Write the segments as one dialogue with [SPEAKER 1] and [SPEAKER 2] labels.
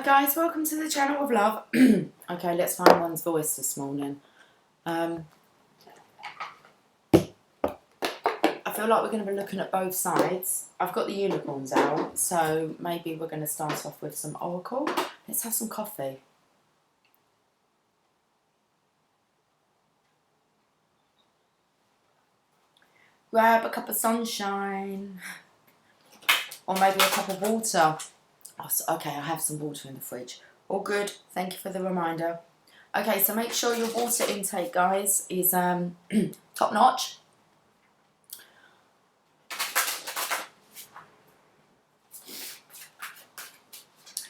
[SPEAKER 1] guys, welcome to the channel of love. Okay, let's find one's voice this morning. I feel like we're going to be looking at both sides. I've got the unicorns out, so maybe we're going to start off with some oracle. Let's have some coffee. Grab a cup of sunshine, or maybe a cup of water. Oh, okay, I have some water in the fridge. All good, thank you for the reminder. Okay, so make sure your water intake, guys, is top notch.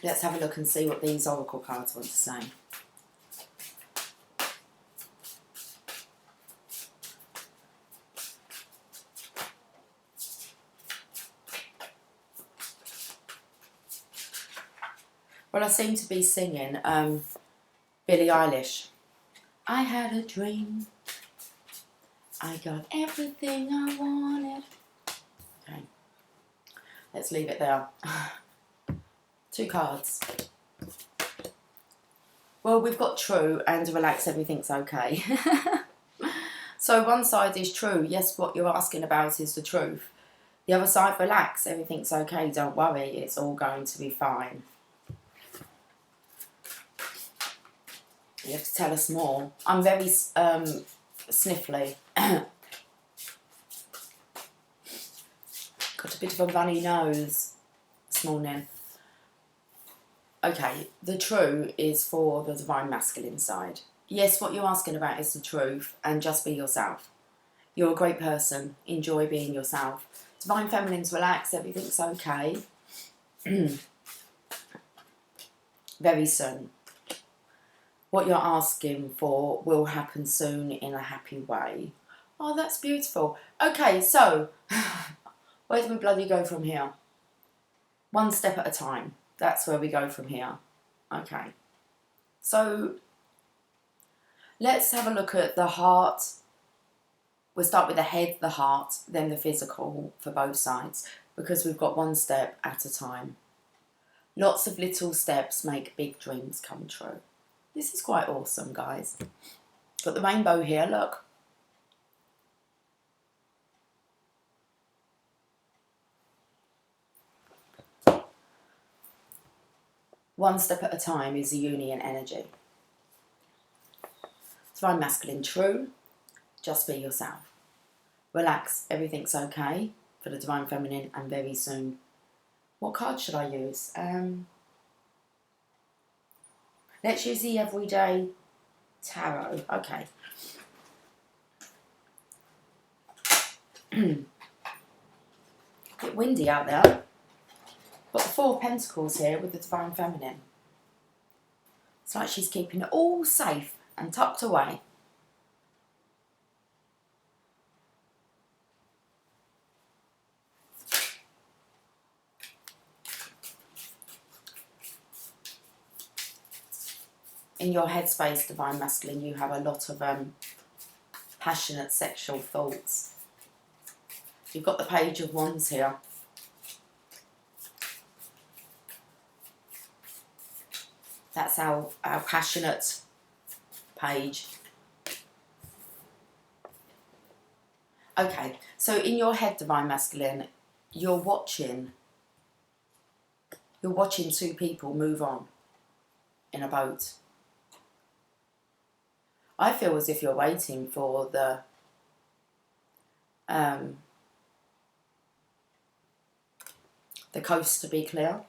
[SPEAKER 1] Let's have a look and see what these oracle cards want to say. Well, I seem to be singing Billie Eilish. I had a dream. I got everything I wanted. Okay. Let's leave it there. 2 cards. Well, we've got true and relax, everything's okay. So one side is true. Yes, what you're asking about is the truth. The other side, relax, everything's okay. Don't worry, it's all going to be fine. You have to tell us more. I'm very sniffly. Got a bit of a runny nose this morning. Okay, the true is for the divine masculine side. Yes, what you're asking about is the truth, and just be yourself. You're a great person. Enjoy being yourself. Divine feminines, relax. Everything's okay. Very soon. What you're asking for will happen soon in a happy way. Oh, that's beautiful. Okay, so where do we bloody go from here? One step at a time. That's where we go from here. Okay. So let's have a look at the heart. We'll start with the head, the heart, then the physical for both sides, because we've got one step at a time. Lots of little steps make big dreams come true. This is quite awesome, guys. Got the rainbow here, look. One step at a time is the union energy. Divine masculine, true. Just be yourself. Relax, everything's okay for the divine feminine, and very soon. What card should I use? Let's use the everyday tarot. Okay. A bit windy out there. Got the 4 pentacles here with the divine feminine. It's like she's keeping it all safe and tucked away. In your headspace, divine masculine, you have a lot of passionate sexual thoughts. You've got the Page of Wands here. That's our passionate page. Okay, so in your head, divine masculine, you're watching 2 people move on in a boat. I feel as if you're waiting for the coast to be clear.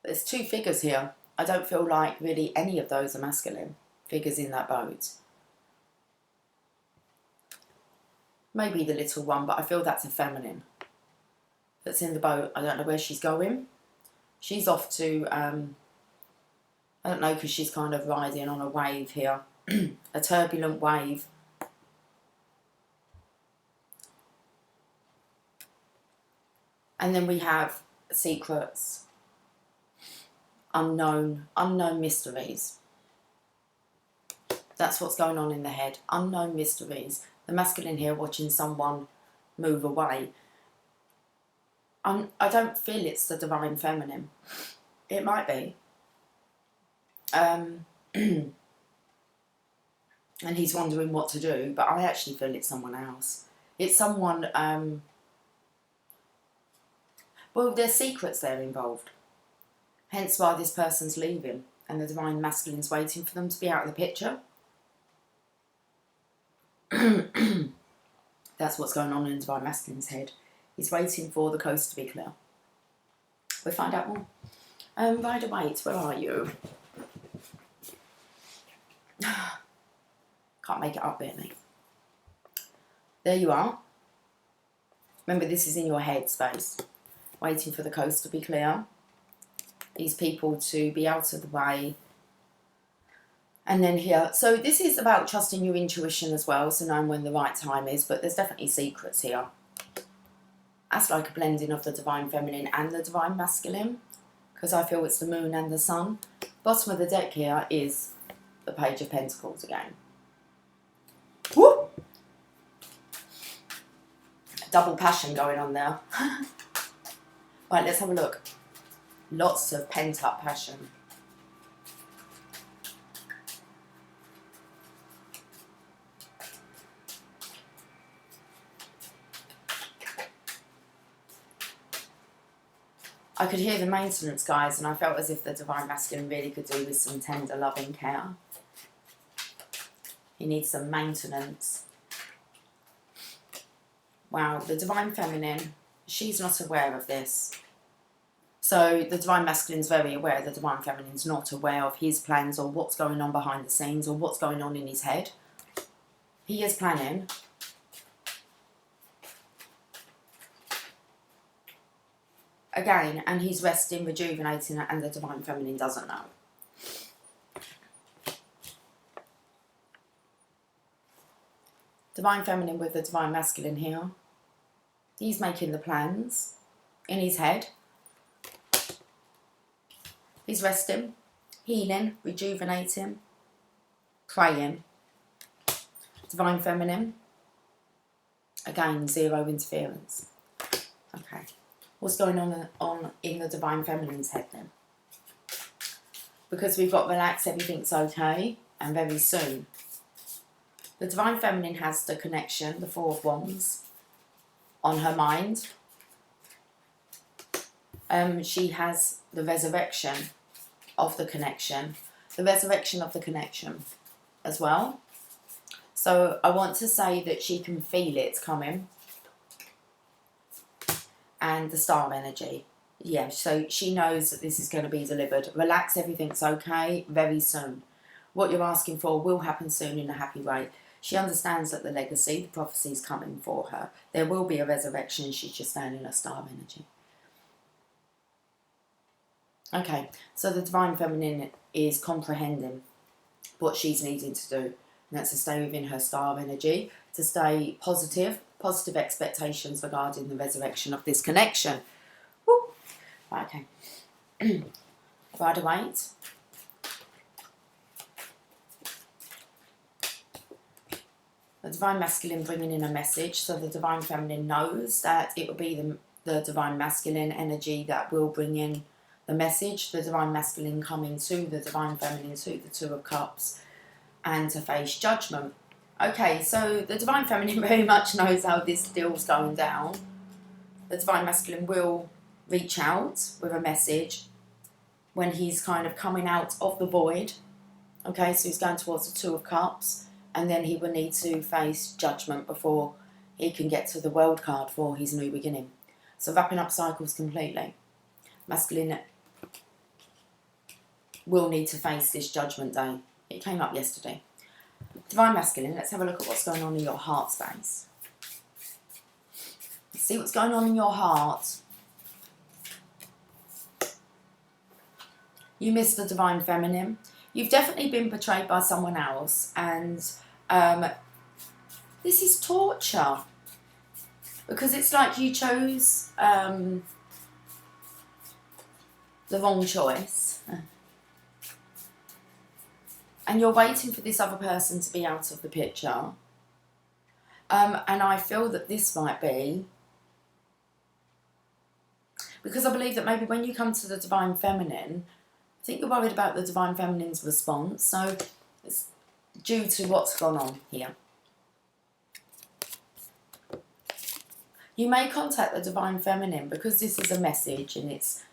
[SPEAKER 1] There's 2 figures here. I don't feel like really any of those are masculine figures in that boat. Maybe the little one, but I feel that's a feminine that's in the boat. I don't know where she's going. She's off to I don't know, because she's kind of riding on a wave here. A turbulent wave. And then we have secrets. Unknown mysteries. That's what's going on in the head. Unknown mysteries. The masculine here watching someone move away. I don't feel it's the divine feminine. It might be. And he's wondering what to do, but I actually feel it's someone else. It's someone, well, there's secrets there involved. Hence why this person's leaving and the divine masculine's waiting for them to be out of the picture. That's what's going on in the divine masculine's head. He's waiting for the coast to be clear. We'll find out more. Rider-Waite, where are you? Can't make it up there, mate. There you are. Remember, this is in your head space. Waiting for the coast to be clear. These people to be out of the way. And then here. So this is about trusting your intuition as well. So knowing when the right time is. But there's definitely secrets here. That's like a blending of the divine feminine and the divine masculine. Because I feel it's the moon and the sun. Bottom of the deck here is the Page of Pentacles again. Woo! Double passion going on there. Right, let's have a look. Lots of pent-up passion. I could hear the maintenance, guys, and I felt as if the divine masculine really could do with some tender loving care. He needs some maintenance. Wow, the divine feminine, she's not aware of this. So the divine masculine's very aware, the divine feminine's not aware of his plans or what's going on behind the scenes or what's going on in his head. He is planning. Again, and he's resting, rejuvenating, and the divine feminine doesn't know. Divine feminine with the divine masculine here. He's making the plans in his head. He's resting, healing, rejuvenating, praying. Divine feminine. Again, zero interference. Okay. What's going on in the divine feminine's head then? Because we've got relax, everything's okay, and very soon. The divine feminine has the connection, the Four of Wands, on her mind. She has the resurrection of the connection. The resurrection of the connection as well. So I want to say that she can feel it coming. And the star energy. Yeah, so she knows that this is going to be delivered. Relax, everything's okay, very soon. What you're asking for will happen soon in a happy way. She understands that the legacy, the prophecy is coming for her. There will be a resurrection. She's just standing in a star energy. Okay, so the divine feminine is comprehending what she's needing to do. And that's to stay within her star energy, to stay positive expectations regarding the resurrection of this connection. Woo. Right, okay. Rider-Waite. The divine masculine bringing in a message, so the divine feminine knows that it will be the divine masculine energy that will bring in the message, the divine masculine coming to the divine feminine, to the Two of Cups, and to face judgment. Okay, so the divine feminine very much knows how this deal's going down. The divine masculine will reach out with a message when he's kind of coming out of the void. Okay, so he's going towards the Two of Cups. And then he will need to face judgment before he can get to the World card for his new beginning. So wrapping up cycles completely. Masculine will need to face this judgment day. It came up yesterday. Divine masculine, let's have a look at what's going on in your heart space. Let's see what's going on in your heart. You missed the divine feminine. You've definitely been betrayed by someone else, and this is torture, because it's like you chose the wrong choice, and you're waiting for this other person to be out of the picture, and I feel that this might be Because I believe that maybe when you come to the Divine Feminine, I think you're worried about the Divine Feminine's response. So it's due to what's gone on here. You may contact the Divine Feminine because this is a message and it's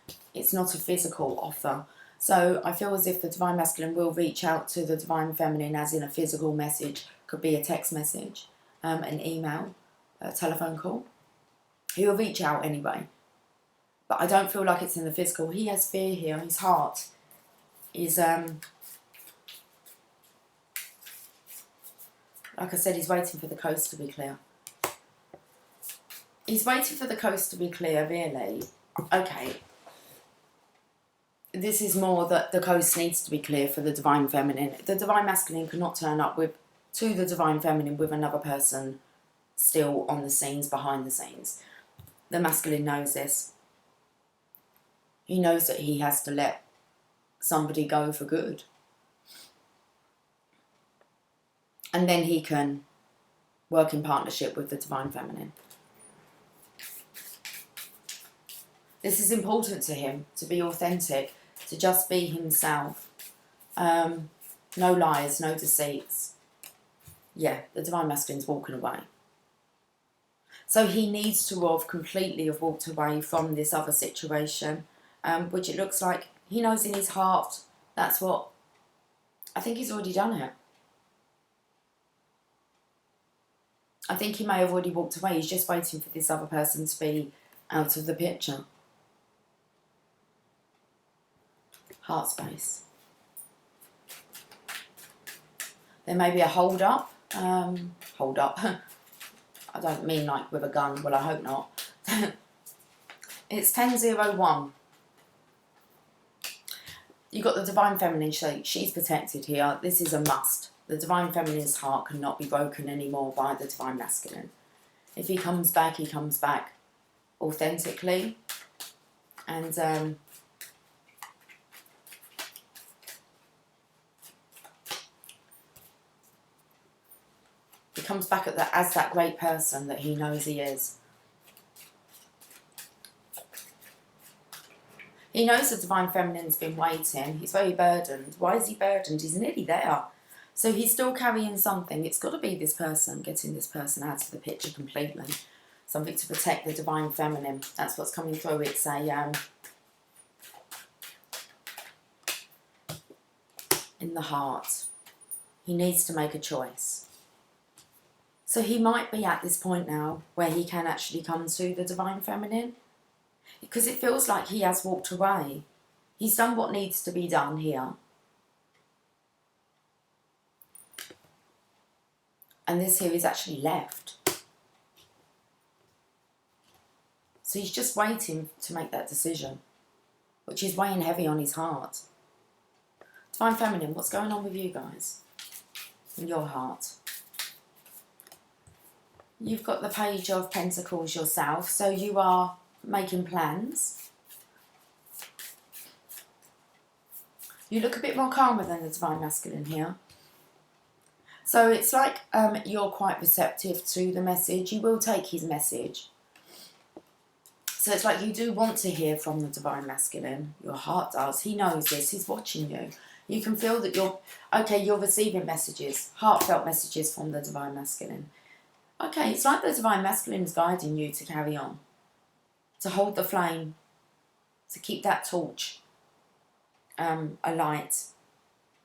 [SPEAKER 1] not a physical offer. So I feel as if the Divine Masculine will reach out to the Divine Feminine as in a physical message. Could be a text message, an email, a telephone call. He will reach out anyway. But I don't feel like it's in the physical. He has fear here. His heart is, like I said, he's waiting for the coast to be clear. He's waiting for the coast to be clear, really. Okay. This is more that the coast needs to be clear for the Divine Feminine. The Divine Masculine cannot turn up to the Divine Feminine with another person still on the scenes, behind the scenes. The Masculine knows this. He knows that he has to let somebody go for good. And then he can work in partnership with the Divine Feminine. This is important to him, to be authentic, to just be himself. No lies, no deceits. Yeah, the Divine Masculine's walking away. So he needs to have completely have walked away from this other situation, which it looks like he knows in his heart that's what, I think he's already done it. I think he may have already walked away. He's just waiting for this other person to be out of the picture. Heart space. There may be a hold up. Hold up. I don't mean like with a gun. Well, I hope not. It's 10:01. You've got the Divine Feminine. She's protected here. This is a must. The Divine Feminine's heart cannot be broken anymore by the Divine Masculine. If he comes back authentically. And he comes back as that great person that he knows he is. He knows the Divine Feminine's been waiting. He's very burdened. Why is he burdened? He's nearly there. So he's still carrying something. It's got to be this person, getting this person out of the picture completely. Something to protect the Divine Feminine. That's what's coming through. It's a... in the heart. He needs to make a choice. So he might be at this point now where he can actually come to the Divine Feminine. Because it feels like he has walked away. He's done what needs to be done here. And this here is actually left. So he's just waiting to make that decision, which is weighing heavy on his heart. Divine Feminine, what's going on with you guys? In your heart. You've got the Page of Pentacles yourself, so you are making plans. You look a bit more calmer than the Divine Masculine here. So it's like you're quite receptive to the message. You will take his message. So it's like you do want to hear from the Divine Masculine. Your heart does. He knows this. He's watching you. You can feel that you're receiving messages, heartfelt messages from the Divine Masculine. Okay, it's like the Divine Masculine is guiding you to carry on, to hold the flame, to keep that torch alight.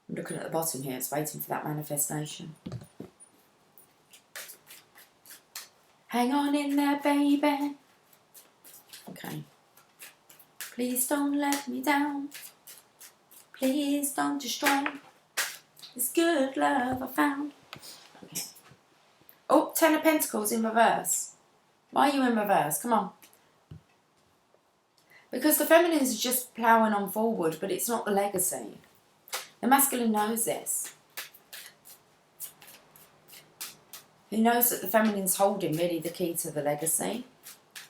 [SPEAKER 1] I'm looking at the bottom here, it's waiting for that manifestation. Hang on in there, baby. Okay. Please don't let me down. Please don't destroy this good love I found. Okay. Oh, 10 of Pentacles in reverse. Why are you in reverse? Come on. Because the feminine is just ploughing on forward, but it's not the legacy. The masculine knows this. He knows that the feminine's holding really the key to the legacy.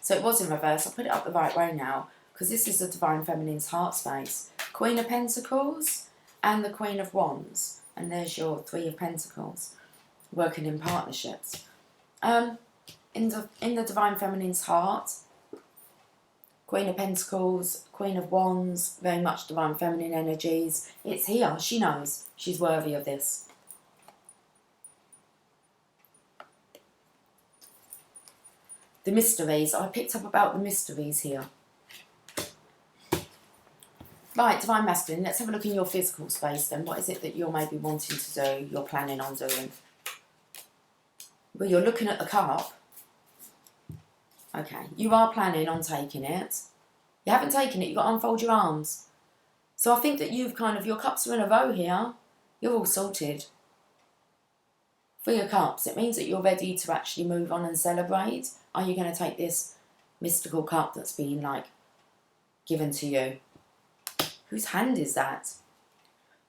[SPEAKER 1] So it was in reverse. I'll put it up the right way now, because this is the Divine Feminine's heart space. Queen of Pentacles and the Queen of Wands. And there's your Three of Pentacles. Working in partnerships. In the Divine Feminine's heart, Queen of Pentacles, Queen of Wands, very much divine feminine energies. It's here. She knows she's worthy of this. The mysteries. I picked up about the mysteries here. Right, divine masculine. Let's have a look in your physical space then. What is it that you're maybe wanting to do, you're planning on doing? Well, you're looking at the cup. Okay, you are planning on taking it. You haven't taken it, you've got to unfold your arms. So I think that you've kind of, your cups are in a row here. You're all sorted. For your cups, it means that you're ready to actually move on and celebrate. Are you going to take this mystical cup that's been like given to you? Whose hand is that?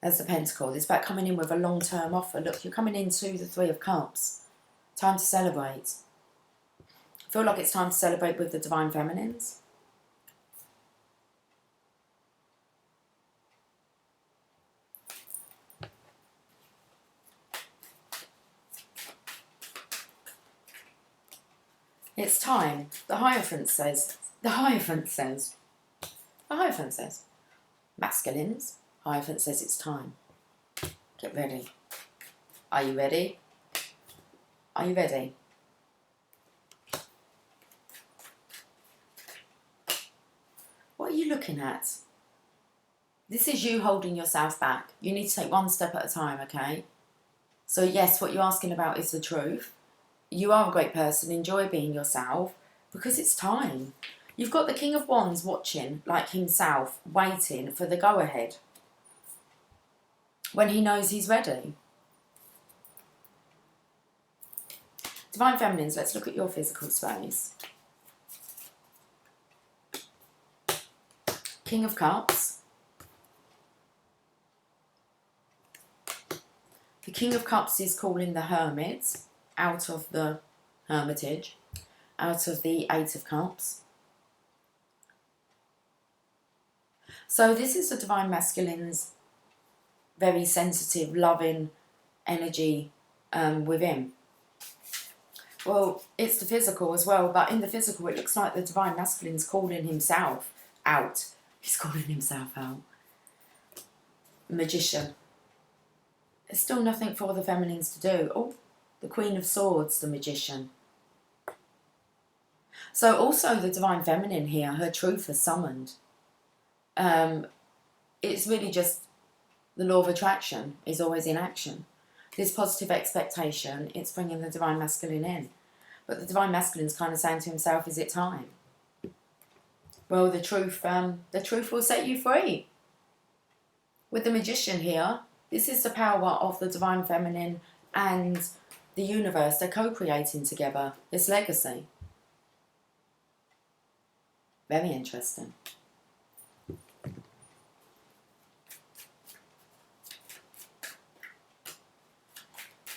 [SPEAKER 1] That's the Pentacle. It's about coming in with a long-term offer. Look, you're coming into the Three of Cups. Time to celebrate. I feel like it's time to celebrate with the divine feminines. It's time. The Hierophant says, masculines, Hierophant says it's time. Get ready. Are you ready? Are you ready? What are you looking at? This is you holding yourself back. You need to take one step at a time, okay? So yes, what you're asking about is the truth. You are a great person. Enjoy being yourself because it's time. You've got the King of Wands watching, like himself, waiting for the go-ahead when he knows he's ready. Divine Feminines, let's look at your physical space. King of Cups. The King of Cups is calling the Hermit out of the hermitage, out of the Eight of Cups. So this is the Divine Masculine's very sensitive, loving energy within. Well, it's the physical as well, but in the physical it looks like the Divine Masculine's calling himself out. He's calling himself out. Magician. There's still nothing for the feminines to do. Oh, the Queen of Swords, the Magician. So also the Divine Feminine here, her truth is summoned. It's really just the law of attraction is always in action. This positive expectation, it's bringing the Divine Masculine in. But the Divine Masculine's kind of saying to himself, is it time? Well, the truth will set you free. With the Magician here, this is the power of the Divine Feminine and the universe. They're co-creating together this legacy. Very interesting.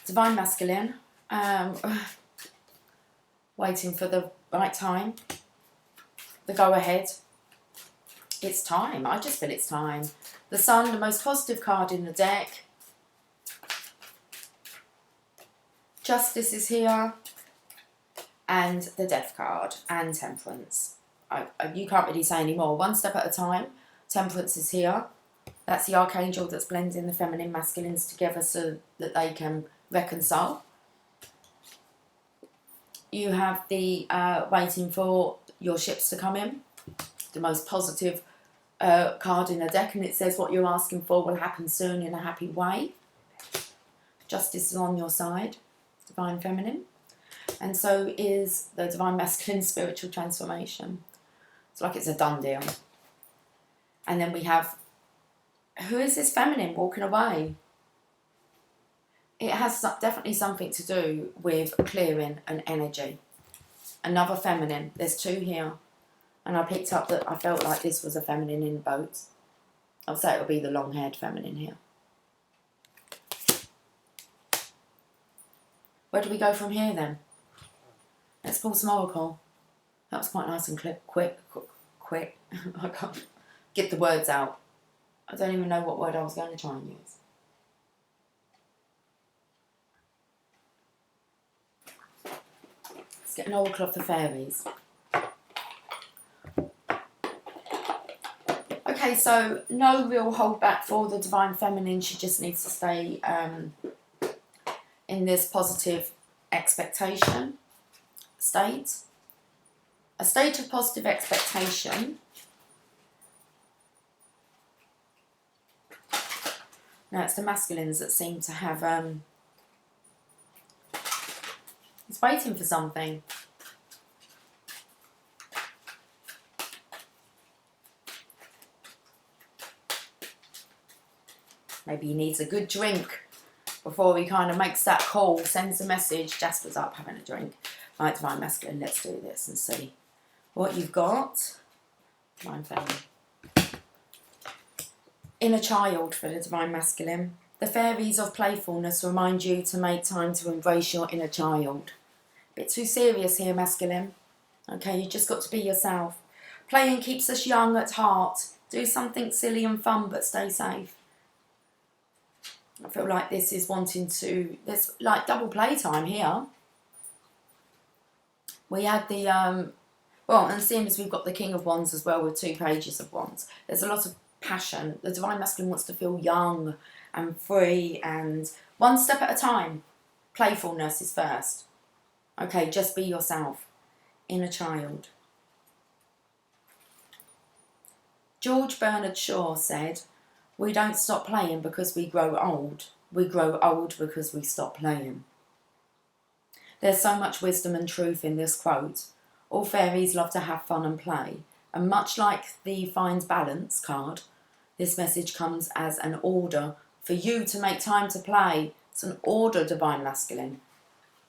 [SPEAKER 1] Divine Masculine, waiting for the right time, the go-ahead. It's time. I just feel it's time. The Sun, the most positive card in the deck. Justice is here. And the Death card. And Temperance. You can't really say any more. One step at a time. Temperance is here. That's the Archangel that's blending the feminine masculines together so that they can reconcile. You have the waiting for your ships to come in. The most positive card in the deck, and it says what you're asking for will happen soon in a happy way. Justice is on your side, Divine Feminine, and so is the Divine Masculine spiritual transformation. It's like it's a done deal. And then we have, who is this feminine walking away? It has definitely something to do with clearing an energy. Another feminine, there's two here. And I picked up that I felt like this was a feminine in boats. I'll say it'll be the long-haired feminine here. Where do we go from here then? Let's pull some oracle. That was quite nice and quick. I can't get the words out. I don't even know what word I was going to try and use. Let's get an oracle of the fairies. Okay, so no real hold back for the Divine Feminine. She just needs to stay in this positive expectation state. A state of positive expectation. Now it's the masculines that seem to have, it's waiting for something. Maybe he needs a good drink before he kind of makes that call, sends a message. Jasper's up having a drink. Right, Divine Masculine, let's do this and see what you've got. Divine Feminine. Inner child for the Divine Masculine. The fairies of playfulness remind you to make time to embrace your inner child. Bit too serious here, masculine. Okay, you just got to be yourself. Playing keeps us young at heart. Do something silly and fun, but stay safe. I feel like this is wanting to, there's like double playtime here. We had the, well, and seeing as we've got the King of Wands as well with 2 pages of Wands, there's a lot of passion. The Divine Masculine wants to feel young and free and one step at a time. Playfulness is first. Okay, just be yourself. Inner child. George Bernard Shaw said, "We don't stop playing because we grow old. We grow old because we stop playing." There's so much wisdom and truth in this quote. All fairies love to have fun and play. And much like the Find Balance card, this message comes as an order for you to make time to play. It's an order, Divine Masculine.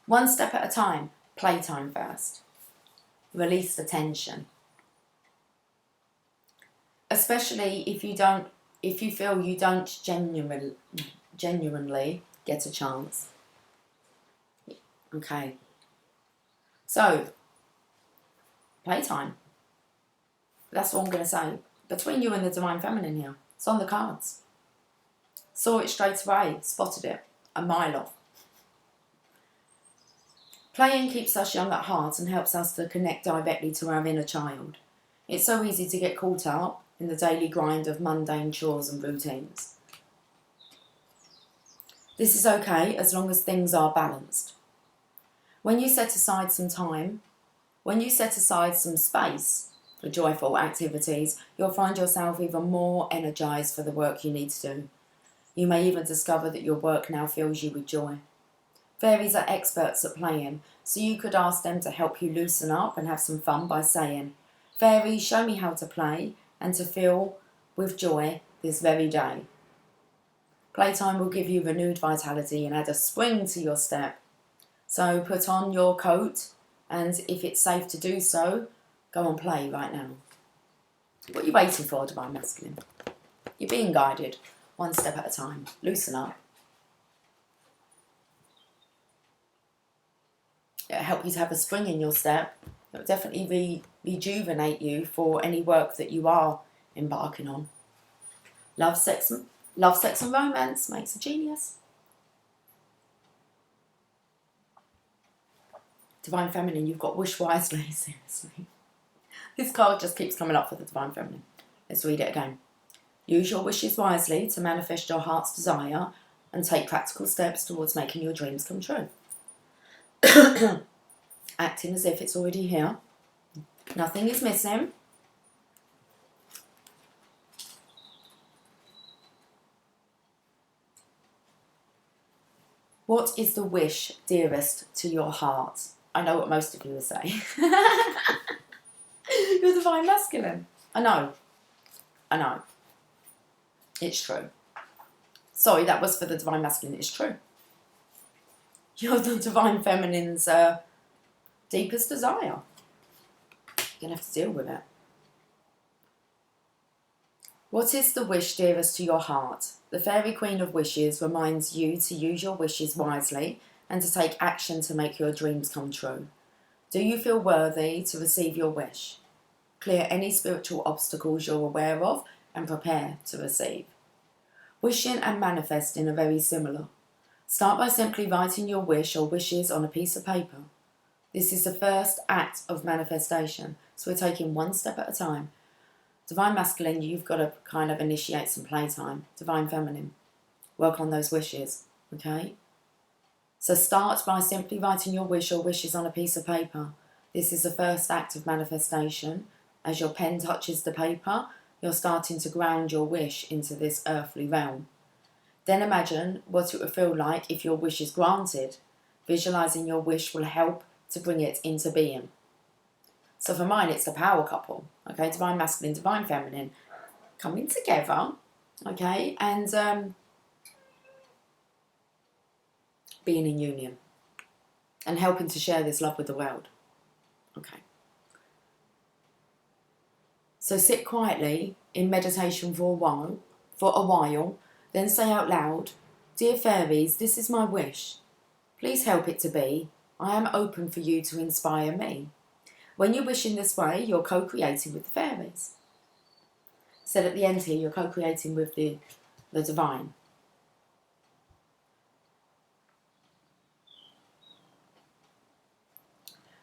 [SPEAKER 1] One step at a time. Playtime first. Release the tension. Especially if you feel you don't genuinely get a chance. Okay. So, playtime. That's all I'm going to say. Between you and the Divine Feminine here. It's on the cards. Saw it straight away. Spotted it. A mile off. Playing keeps us young at heart and helps us to connect directly to our inner child. It's so easy to get caught up in the daily grind of mundane chores and routines. This is okay as long as things are balanced. When you set aside some time, when you set aside some space for joyful activities, you'll find yourself even more energized for the work you need to do. You may even discover that your work now fills you with joy. Fairies are experts at playing, so you could ask them to help you loosen up and have some fun by saying, "Fairies, show me how to play and to feel with joy this very day." Playtime will give you renewed vitality and add a spring to your step. So put on your coat, and if it's safe to do so, go and play right now. What are you waiting for, Divine Masculine? You're being guided, one step at a time. Loosen up. It'll help you to have a spring in your step. It'll definitely rejuvenate you for any work that you are embarking on. Love, sex and romance makes a genius. Divine Feminine, you've got wish wisely, seriously. This card just keeps coming up for the Divine Feminine. Let's read it again. Use your wishes wisely to manifest your heart's desire and take practical steps towards making your dreams come true. Acting as if it's already here. Nothing is missing. What is the wish dearest to your heart? I know what most of you will say. You're Divine Masculine. I know. It's true. Sorry, that was for the Divine Masculine. It's true. You're the Divine Feminine's deepest desire. You're going to have to deal with it. What is the wish dearest to your heart? The Fairy Queen of Wishes reminds you to use your wishes wisely and to take action to make your dreams come true. Do you feel worthy to receive your wish? Clear any spiritual obstacles you're aware of and prepare to receive. Wishing and manifesting are very similar. Start by simply writing your wish or wishes on a piece of paper. This is the first act of manifestation, so we're taking one step at a time. Divine Masculine, you've got to kind of initiate some playtime. Divine Feminine, work on those wishes, okay? So start by simply writing your wish or wishes on a piece of paper. This is the first act of manifestation. As your pen touches the paper, you're starting to ground your wish into this earthly realm. Then imagine what it would feel like if your wish is granted. Visualizing your wish will help to bring it into being. So for mine, it's the power couple, okay? Divine Masculine, Divine Feminine, coming together, okay? And being in union and helping to share this love with the world, okay? So sit quietly in meditation for a while, then say out loud, "Dear fairies, this is my wish. Please help it to be. I am open for you to inspire me." When you wish in this way, you're co-creating with the fairies. So at the end here, you're co-creating with the divine.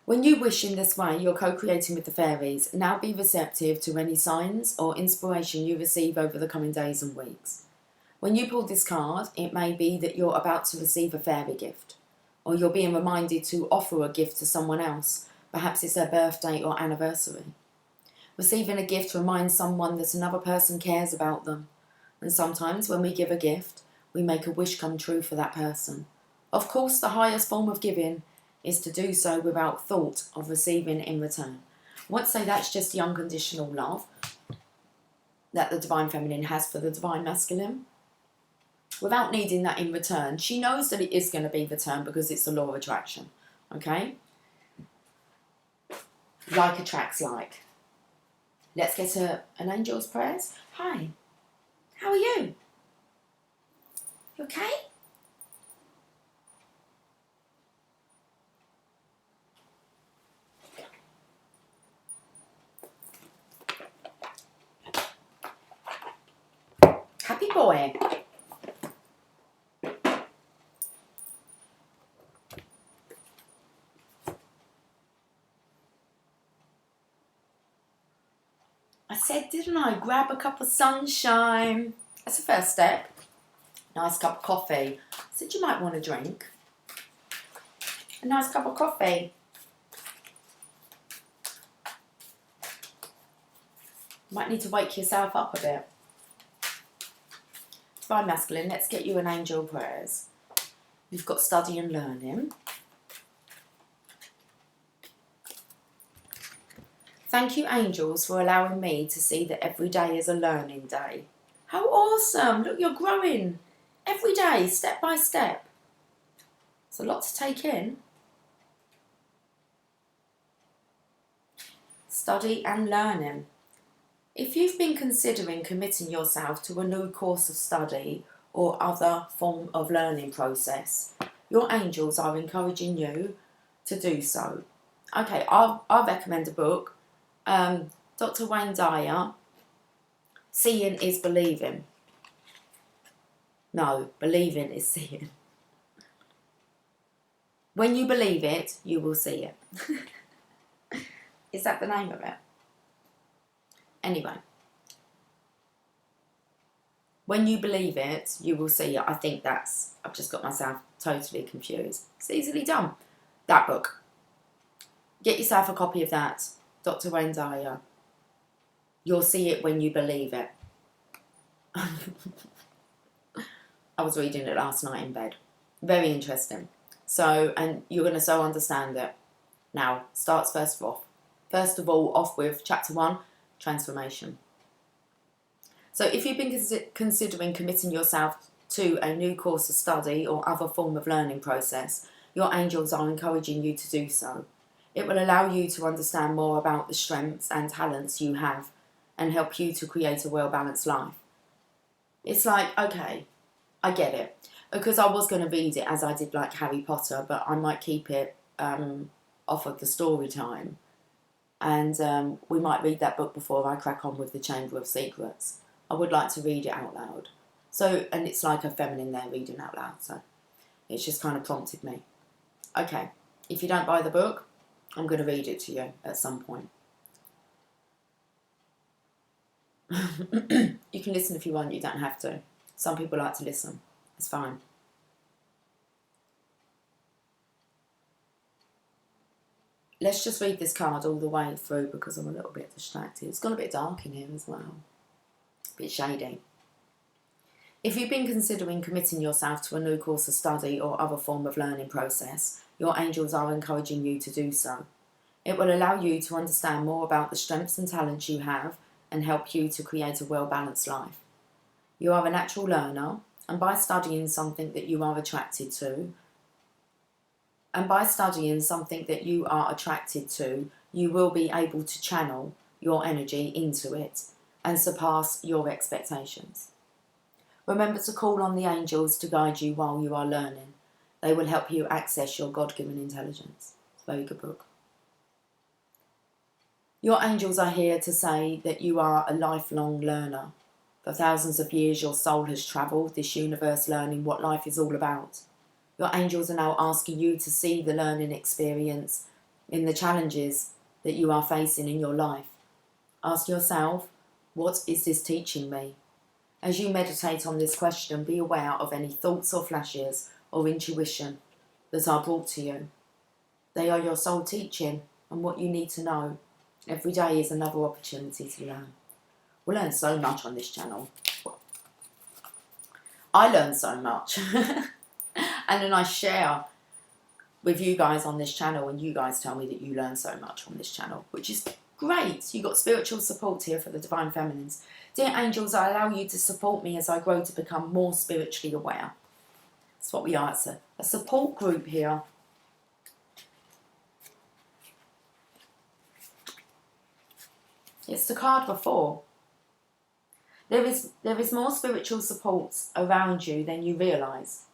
[SPEAKER 1] When you wish in this way, you're co-creating with the fairies. Now be receptive to any signs or inspiration you receive over the coming days and weeks. When you pull this card, it may be that you're about to receive a fairy gift, or you're being reminded to offer a gift to someone else. Perhaps it's their birthday or anniversary. Receiving a gift reminds someone that another person cares about them. And sometimes when we give a gift, we make a wish come true for that person. Of course, the highest form of giving is to do so without thought of receiving in return. I won't say that's just the unconditional love that the Divine Feminine has for the Divine Masculine. Without needing that in return, she knows that it is going to be returned because it's the law of attraction, okay? Like attracts like. Let's get an angel's prayers. Hi, how are you? You okay? Happy boy. I said, didn't I? Grab a cup of sunshine. That's the first step. Nice cup of coffee. I said you might want a drink. A nice cup of coffee. Might need to wake yourself up a bit. Divine Masculine, let's get you an angel prayers. You've got study and learning. Thank you, angels, for allowing me to see that every day is a learning day. How awesome! Look, you're growing. Every day, step by step. It's a lot to take in. Study and learning. If you've been considering committing yourself to a new course of study or other form of learning process, your angels are encouraging you to do so. Okay, I'll recommend a book. Dr. Wayne Dyer, Seeing is Believing. No, believing is seeing. When you believe it, you will see it. Is that the name of it? Anyway. When you believe it, you will see it. I think that's... I've just got myself totally confused. It's easily done. That book. Get yourself a copy of that. Dr. Wayne Dyer. You'll see it when you believe it. I was reading it last night in bed. Very interesting. So, and you're going to so understand it. Now, starts first of all off with chapter 1, transformation. So if you've been considering committing yourself to a new course of study or other form of learning process, your angels are encouraging you to do so. It will allow you to understand more about the strengths and talents you have and help you to create a well-balanced life. It's like, okay, I get it. Because I was going to read it as I did like Harry Potter, but I might keep it off of the story time. And we might read that book before I crack on with the Chamber of Secrets. I would like to read it out loud. So, and it's like a feminine there reading out loud. So it's just kind of prompted me. Okay, if you don't buy the book, I'm going to read it to you at some point. You can listen if you want, you don't have to. Some people like to listen. It's fine. Let's just read this card all the way through because I'm a little bit distracted. It's gone a bit dark in here as well. A bit shady. If you've been considering committing yourself to a new course of study or other form of learning process, your angels are encouraging you to do so. It will allow you to understand more about the strengths and talents you have and help you to create a well-balanced life. You are a natural learner, and by studying something that you are attracted to, you will be able to channel your energy into it and surpass your expectations. Remember to call on the angels to guide you while you are learning. They will help you access your God-given intelligence. It's a very good book. Your angels are here to say that you are a lifelong learner. For thousands of years, your soul has travelled this universe learning what life is all about. Your angels are now asking you to see the learning experience in the challenges that you are facing in your life. Ask yourself, what is this teaching me? As you meditate on this question, be aware of any thoughts or flashes or intuition that are brought to you. They are your soul teaching and what you need to know. Every day is another opportunity to learn. We learn so much on this channel. I learn so much. And then I share with you guys on this channel, and you guys tell me that you learn so much on this channel, which is great. You've got spiritual support here for the Divine Feminines. Dear angels, I allow you to support me as I grow to become more spiritually aware. That's what we are. It's a support group here. It's the card before. There is more spiritual support around you than you realise.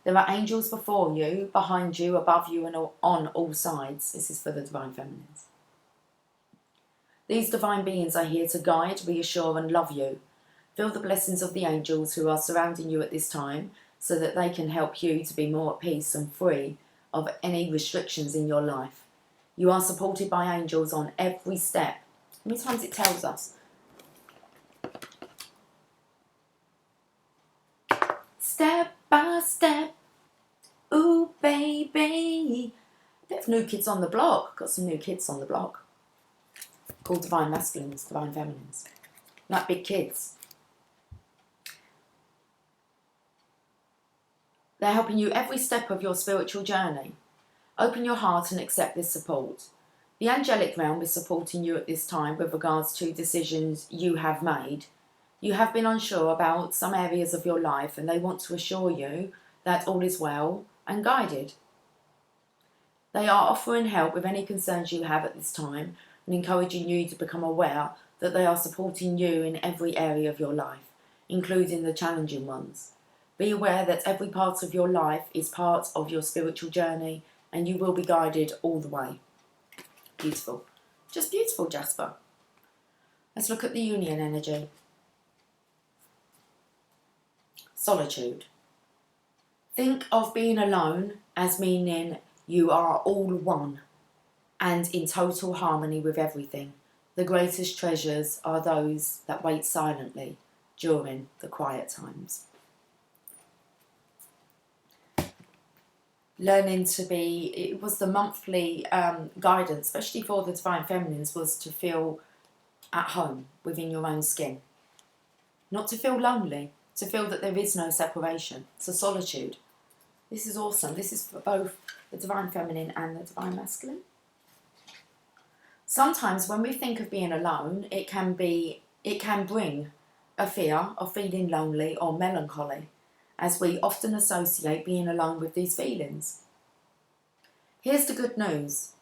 [SPEAKER 1] There are angels before you, behind you, above you, and on all sides. This is for the Divine Feminines. These divine beings are here to guide, reassure, and love you. Feel the blessings of the angels who are surrounding you at this time so that they can help you to be more at peace and free of any restrictions in your life. You are supported by angels on every step. How many times it tells us? Step by step. Ooh, baby. A bit of New Kids on the Block. Got some new kids on the block. Called Divine Masculines, Divine Feminines. Like big kids. They're helping you every step of your spiritual journey. Open your heart and accept this support. The angelic realm is supporting you at this time with regards to decisions you have made. You have been unsure about some areas of your life and they want to assure you that all is well and guided. They are offering help with any concerns you have at this time and encouraging you to become aware that they are supporting you in every area of your life, including the challenging ones. Be aware that every part of your life is part of your spiritual journey and you will be guided all the way. Beautiful. Just beautiful, Jasper. Let's look at the union energy. Solitude. Think of being alone as meaning you are all one and in total harmony with everything. The greatest treasures are those that wait silently during the quiet times. Learning to be, it was the monthly guidance, especially for the Divine Feminines, was to feel at home within your own skin. Not to feel lonely, to feel that there is no separation. So solitude. This is awesome. This is for both the Divine Feminine and the Divine Masculine. Sometimes when we think of being alone, it can bring a fear of feeling lonely or melancholy, as we often associate being alone with these feelings. Here's the good news.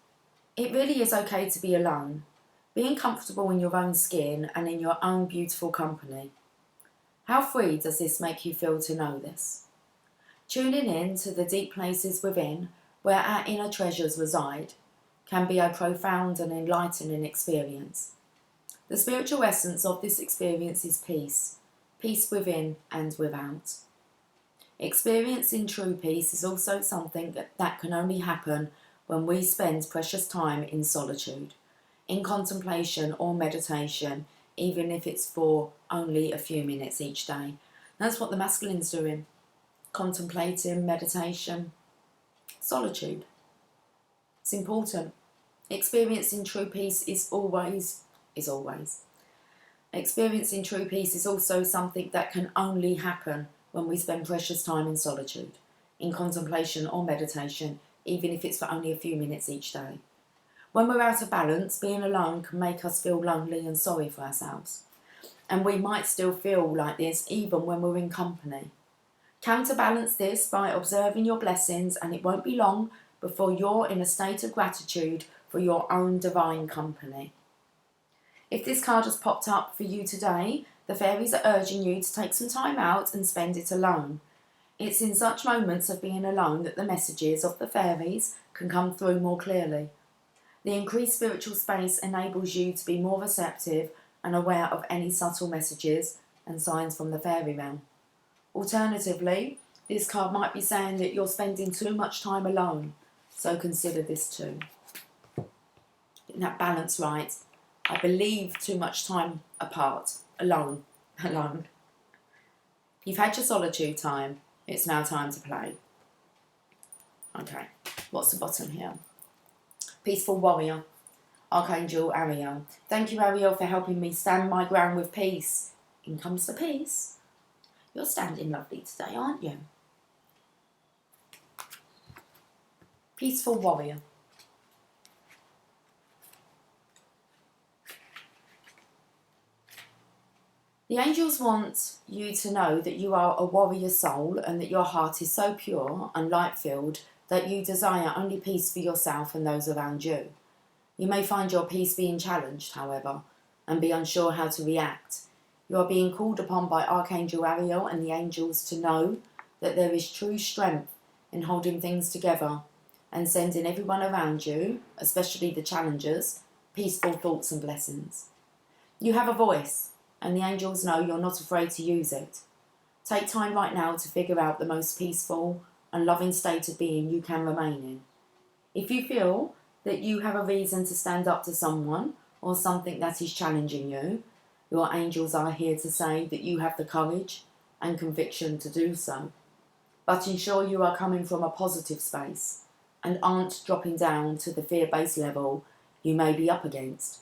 [SPEAKER 1] It really is okay to be alone, being comfortable in your own skin and in your own beautiful company. How free does this make you feel to know this? Tuning in to the deep places within, where our inner treasures reside, can be a profound and enlightening experience. The spiritual essence of this experience is peace, peace within and without. Experiencing true peace is also something that can only happen when we spend precious time in solitude, in contemplation or meditation, even if it's for only a few minutes each day. That's what the masculine's doing. Contemplating, meditation, solitude. It's important. Experiencing true peace is always. Experiencing true peace is also something that can only happen when we spend precious time in solitude, in contemplation or meditation, even if it's for only a few minutes each day. When we're out of balance, being alone can make us feel lonely and sorry for ourselves. And we might still feel like this even when we're in company. Counterbalance this by observing your blessings, and it won't be long before you're in a state of gratitude for your own divine company. If this card has popped up for you today, the fairies are urging you to take some time out and spend it alone. It's in such moments of being alone that the messages of the fairies can come through more clearly. The increased spiritual space enables you to be more receptive and aware of any subtle messages and signs from the fairy realm. Alternatively, this card might be saying that you're spending too much time alone, so consider this too. Getting that balance right. I believe too much time apart, alone. You've had your solitude time, it's now time to play. Okay, what's the bottom here? Peaceful Warrior, Archangel Ariel. Thank you, Ariel, for helping me stand my ground with peace. In comes the peace. You're standing lovely today, aren't you? Peaceful Warrior. The angels want you to know that you are a warrior soul and that your heart is so pure and light-filled that you desire only peace for yourself and those around you. You may find your peace being challenged, however, and be unsure how to react. You are being called upon by Archangel Ariel and the angels to know that there is true strength in holding things together and sending everyone around you, especially the challengers, peaceful thoughts and blessings. You have a voice, and the angels know you're not afraid to use it. Take time right now to figure out the most peaceful and loving state of being you can remain in. If you feel that you have a reason to stand up to someone or something that is challenging you, your angels are here to say that you have the courage and conviction to do so. But ensure you are coming from a positive space and aren't dropping down to the fear-based level you may be up against.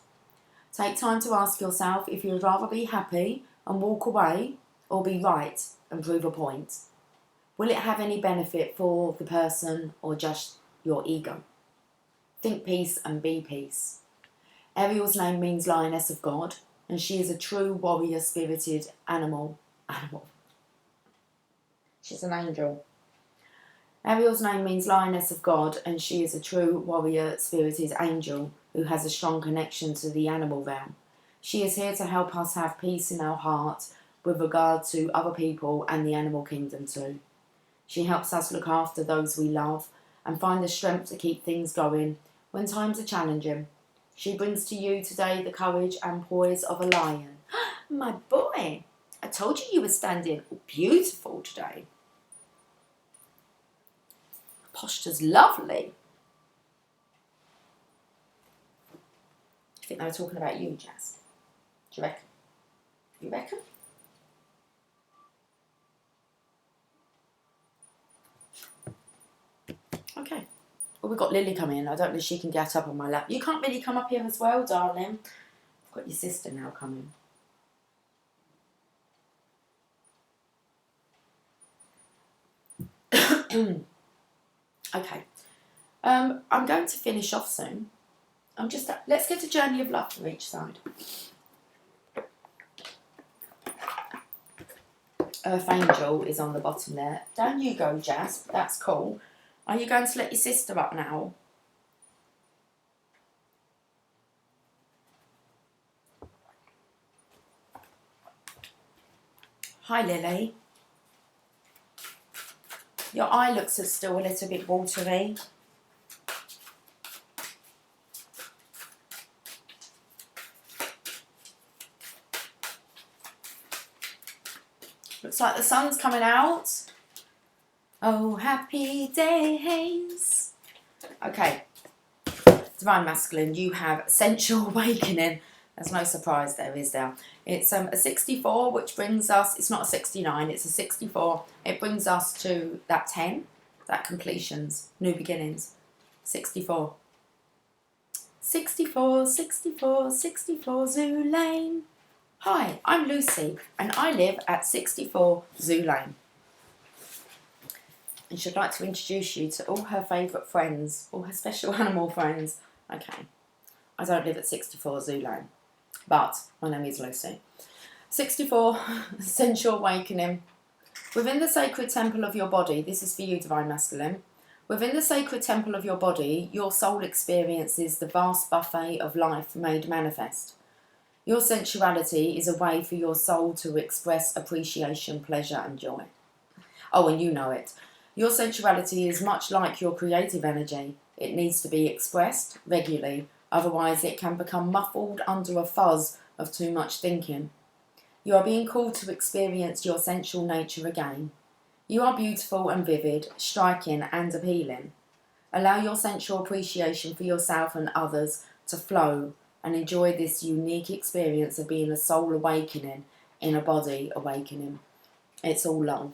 [SPEAKER 1] Take time to ask yourself if you would rather be happy and walk away or be right and prove a point. Will it have any benefit for the person or just your ego? Think peace and be peace. Ariel's name means Lioness of God, and she is a true warrior-spirited animal. She's an angel. Ariel's name means Lioness of God, and she is a true warrior-spirited angel who has a strong connection to the animal realm. She is here to help us have peace in our heart with regard to other people and the animal kingdom too. She helps us look after those we love and find the strength to keep things going when times are challenging. She brings to you today the courage and poise of a lion. My boy, I told you were standing beautiful today. Posture's lovely. I think they were talking about you, Jazz. Do you reckon? You reckon? Okay. Well, we've got Lily coming in. I don't know if she can get up on my lap. You can't really come up here as well, darling. I've got your sister now coming. Okay. I'm going to finish off soon. Let's get a journey of love for each side. Earth Angel is on the bottom there. Down you go, Jazz. That's cool. Are you going to let your sister up now? Hi, Lily. Your eye looks still a little bit watery. Looks like the sun's coming out. Oh, happy days. Okay. Divine Masculine, you have Sensual Awakening. There's no surprise there, is there? It's a 64, which brings us, it's not a 69, it's a 64. It brings us to that 10, that completions, new beginnings. 64. 64, 64, 64 Zoo Lane. Hi, I'm Lucy, and I live at 64 Zoo Lane. And she'd like to introduce you to all her favourite friends, all her special animal friends. Okay, I don't live at 64 Zoo Lane, but my name is Lucy. 64, Sensual Awakening. Within the sacred temple of your body, this is for you, Divine Masculine. Within the sacred temple of your body, your soul experiences the vast buffet of life made manifest. Your sensuality is a way for your soul to express appreciation, pleasure and joy. Oh, and you know it. Your sensuality is much like your creative energy. It needs to be expressed regularly, otherwise it can become muffled under a fuzz of too much thinking. You are being called to experience your sensual nature again. You are beautiful and vivid, striking and appealing. Allow your sensual appreciation for yourself and others to flow and enjoy this unique experience of being a soul awakening in a body awakening. It's all love.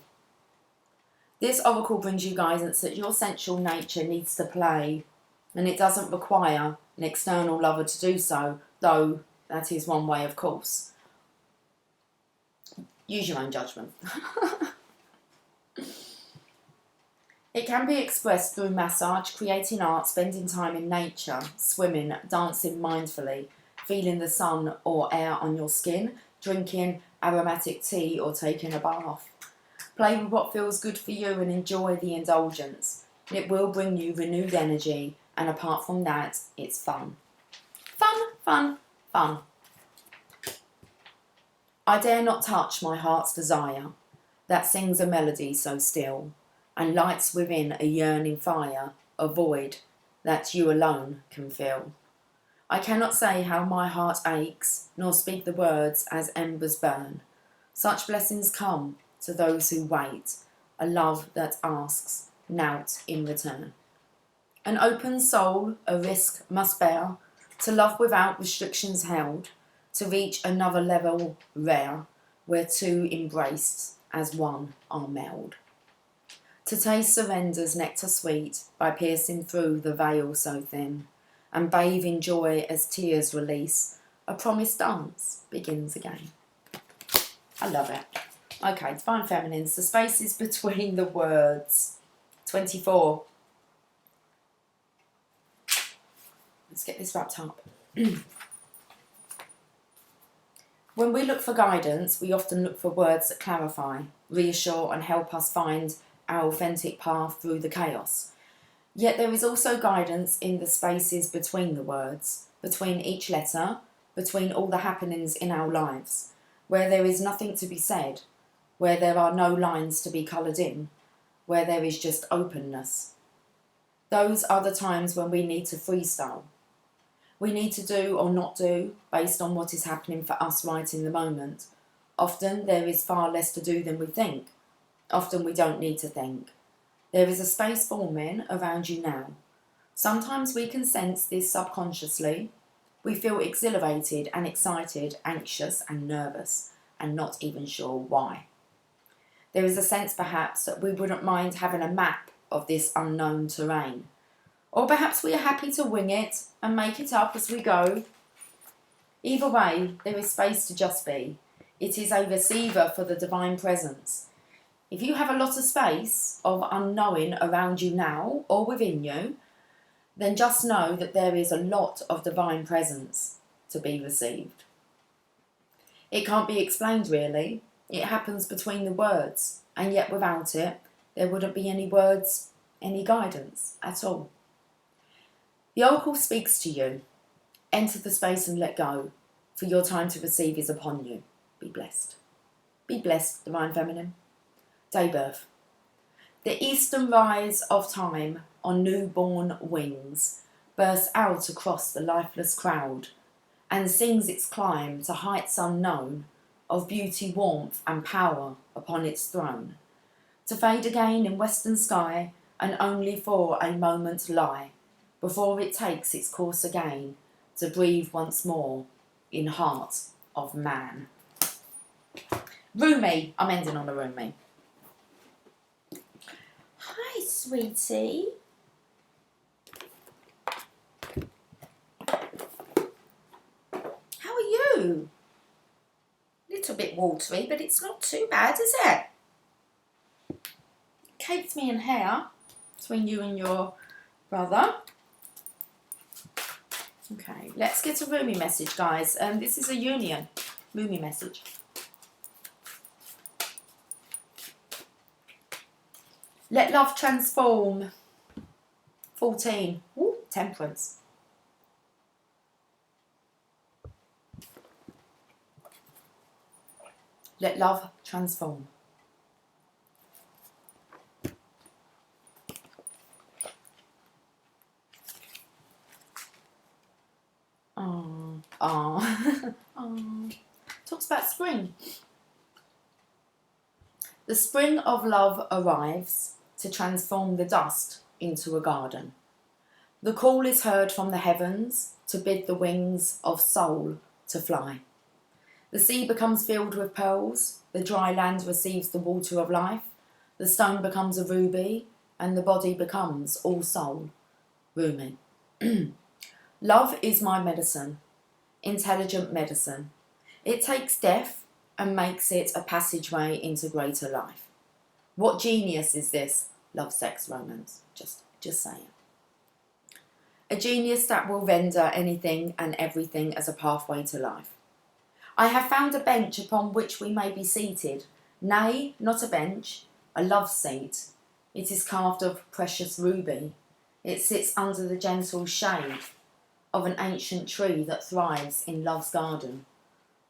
[SPEAKER 1] This oracle brings you guidance that your sensual nature needs to play, and it doesn't require an external lover to do so, though that is one way, of course. Use your own judgment. It can be expressed through massage, creating art, spending time in nature, swimming, dancing mindfully, feeling the sun or air on your skin, drinking aromatic tea or taking a bath. Play with what feels good for you and enjoy the indulgence. It will bring you renewed energy, and apart from that, it's fun. Fun, fun, fun. I dare not touch my heart's desire, that sings a melody so still, and lights within a yearning fire, a void that you alone can fill. I cannot say how my heart aches, nor speak the words as embers burn. Such blessings come to those who wait, a love that asks nought in return. An open soul a risk must bear, to love without restrictions held, to reach another level rare, where two embraced as one are meld. To taste surrender's nectar sweet, by piercing through the veil so thin, and bathe in joy as tears release, a promised dance begins again. I love it. Okay, Divine Feminines, the spaces between the words. 24. Let's get this wrapped up. When we look for guidance, we often look for words that clarify, reassure and help us find our authentic path through the chaos. Yet there is also guidance in the spaces between the words, between each letter, between all the happenings in our lives, where there is nothing to be said, where there are no lines to be coloured in, where there is just openness. Those are the times when we need to freestyle. We need to do or not do based on what is happening for us right in the moment. Often there is far less to do than we think. Often we don't need to think. There is a space forming around you now. Sometimes we can sense this subconsciously. We feel exhilarated and excited, anxious and nervous, and not even sure why. There is a sense perhaps that we wouldn't mind having a map of this unknown terrain. Or perhaps we are happy to wing it and make it up as we go. Either way, there is space to just be. It is a receiver for the divine presence. If you have a lot of space of unknowing around you now or within you, then just know that there is a lot of divine presence to be received. It can't be explained really. It happens between the words, and yet without it, there wouldn't be any words, any guidance at all. The oracle speaks to you. Enter the space and let go, for your time to receive is upon you. Be blessed. Be blessed, Divine Feminine. Day birth. The eastern rise of time on newborn wings bursts out across the lifeless crowd and sings its climb to heights unknown of beauty, warmth and power upon its throne, to fade again in western sky and only for a moment lie before it takes its course again to breathe once more in heart of man. Rumi, I'm ending on a Rumi. Hi, sweetie. How are you? Little bit watery, but it's not too bad, is it? Keeps me in hair between you and your brother. Okay, let's get a Rumi message, guys. This is a union Rumi message. Let love transform. 14. Ooh, temperance. Let love transform. Oh, oh, oh. Talks about spring. The spring of love arrives to transform the dust into a garden. The call is heard from the heavens to bid the wings of soul to fly. The sea becomes filled with pearls, the dry land receives the water of life, the stone becomes a ruby, and the body becomes all soul. Rumi. Love is my medicine, intelligent medicine. It takes death and makes it a passageway into greater life. What genius is this? Love, sex, romance. Just saying. A genius that will render anything and everything as a pathway to life. I have found a bench upon which we may be seated. Nay, not a bench, a love seat. It is carved of precious ruby. It sits under the gentle shade of an ancient tree that thrives in love's garden.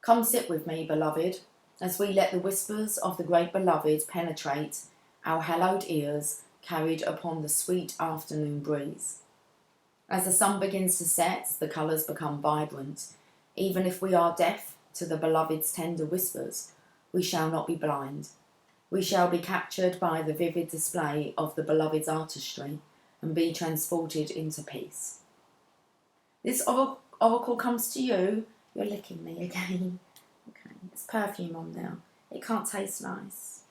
[SPEAKER 1] Come sit with me, beloved, as we let the whispers of the great beloved penetrate our hallowed ears, carried upon the sweet afternoon breeze. As the sun begins to set, the colours become vibrant. Even if we are deaf to the beloved's tender whispers, we shall not be blind. We shall be captured by the vivid display of the beloved's artistry and be transported into peace. This oracle comes to you. You're licking me again. Okay, there's perfume on there. It can't taste nice.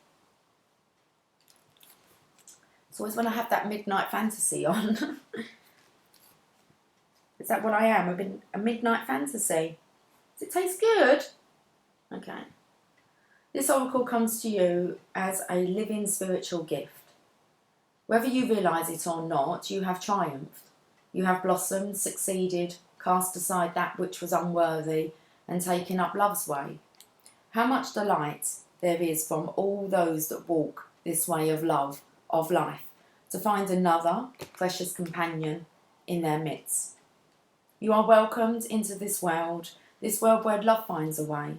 [SPEAKER 1] It's always when I have that midnight fantasy on. Is that what I am? A midnight fantasy? Does it taste good? Okay. This oracle comes to you as a living spiritual gift. Whether you realise it or not, you have triumphed. You have blossomed, succeeded, cast aside that which was unworthy, and taken up love's way. How much delight there is from all those that walk this way of love, of life, to find another precious companion in their midst. You are welcomed into this world where love finds a way.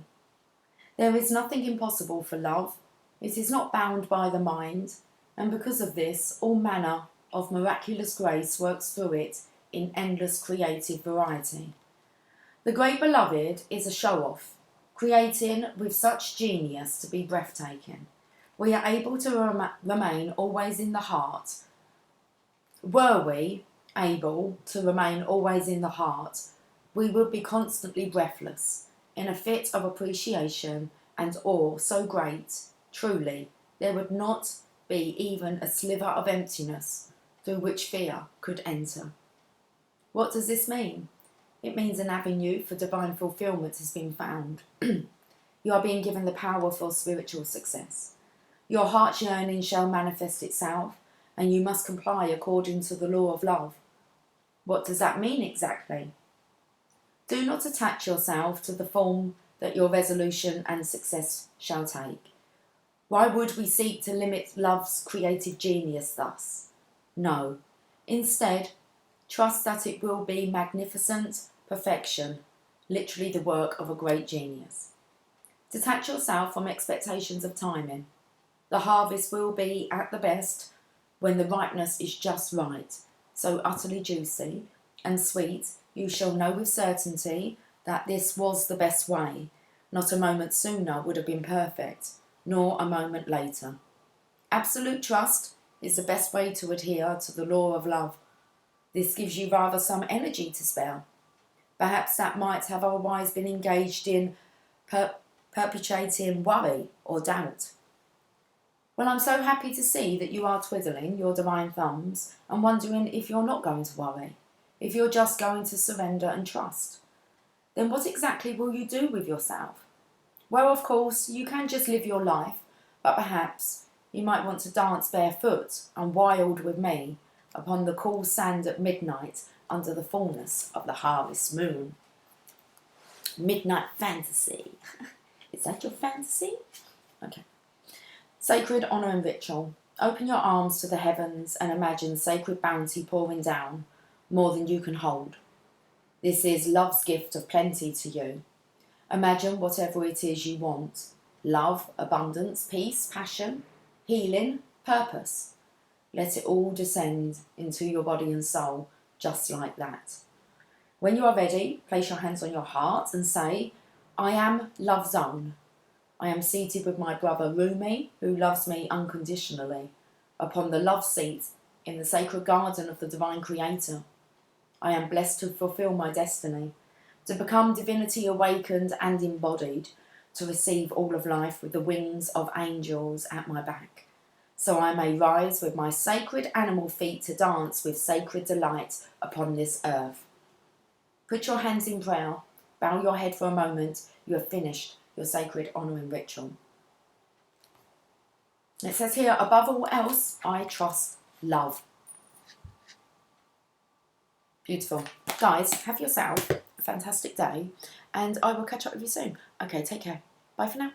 [SPEAKER 1] There is nothing impossible for love. It is not bound by the mind, and because of this, all manner of miraculous grace works through it in endless creative variety. The great beloved is a show-off, creating with such genius to be breathtaking. We are able to remain always in the heart. Were we able to remain always in the heart, we would be constantly breathless, in a fit of appreciation and awe so great, truly, there would not be even a sliver of emptiness through which fear could enter. What does this mean? It means an avenue for divine fulfillment has been found. You are being given the power for spiritual success. Your heart's yearning shall manifest itself, and you must comply according to the law of love. What does that mean exactly? Do not attach yourself to the form that your resolution and success shall take. Why would we seek to limit love's creative genius thus? No. Instead, trust that it will be magnificent perfection, literally the work of a great genius. Detach yourself from expectations of timing. The harvest will be at the best when the ripeness is just right, so utterly juicy and sweet, you shall know with certainty that this was the best way. Not a moment sooner would have been perfect, nor a moment later. Absolute trust is the best way to adhere to the law of love. This gives you rather some energy to spare. Perhaps that might have otherwise been engaged in perpetuating worry or doubt. Well, I'm so happy to see that you are twiddling your divine thumbs and wondering if you're not going to worry, if you're just going to surrender and trust. Then what exactly will you do with yourself? Well, of course, you can just live your life, but perhaps you might want to dance barefoot and wild with me upon the cool sand at midnight under the fullness of the harvest moon. Midnight fantasy. Is that your fantasy? Okay. Sacred honour and ritual. Open your arms to the heavens and imagine sacred bounty pouring down, more than you can hold. This is love's gift of plenty to you. Imagine whatever it is you want. Love, abundance, peace, passion, healing, purpose. Let it all descend into your body and soul, just like that. When you are ready, place your hands on your heart and say, I am love zone. I am seated with my brother Rumi, who loves me unconditionally, upon the love seat in the sacred garden of the divine creator. I am blessed to fulfill my destiny, to become divinity awakened and embodied, to receive all of life with the wings of angels at my back, so I may rise with my sacred animal feet to dance with sacred delight upon this earth. Put your hands in prayer, bow your head for a moment, you have finished your sacred honouring ritual. It says here, above all else, I trust love. Beautiful. Guys, have yourself a fantastic day, and I will catch up with you soon. Okay, take care. Bye for now.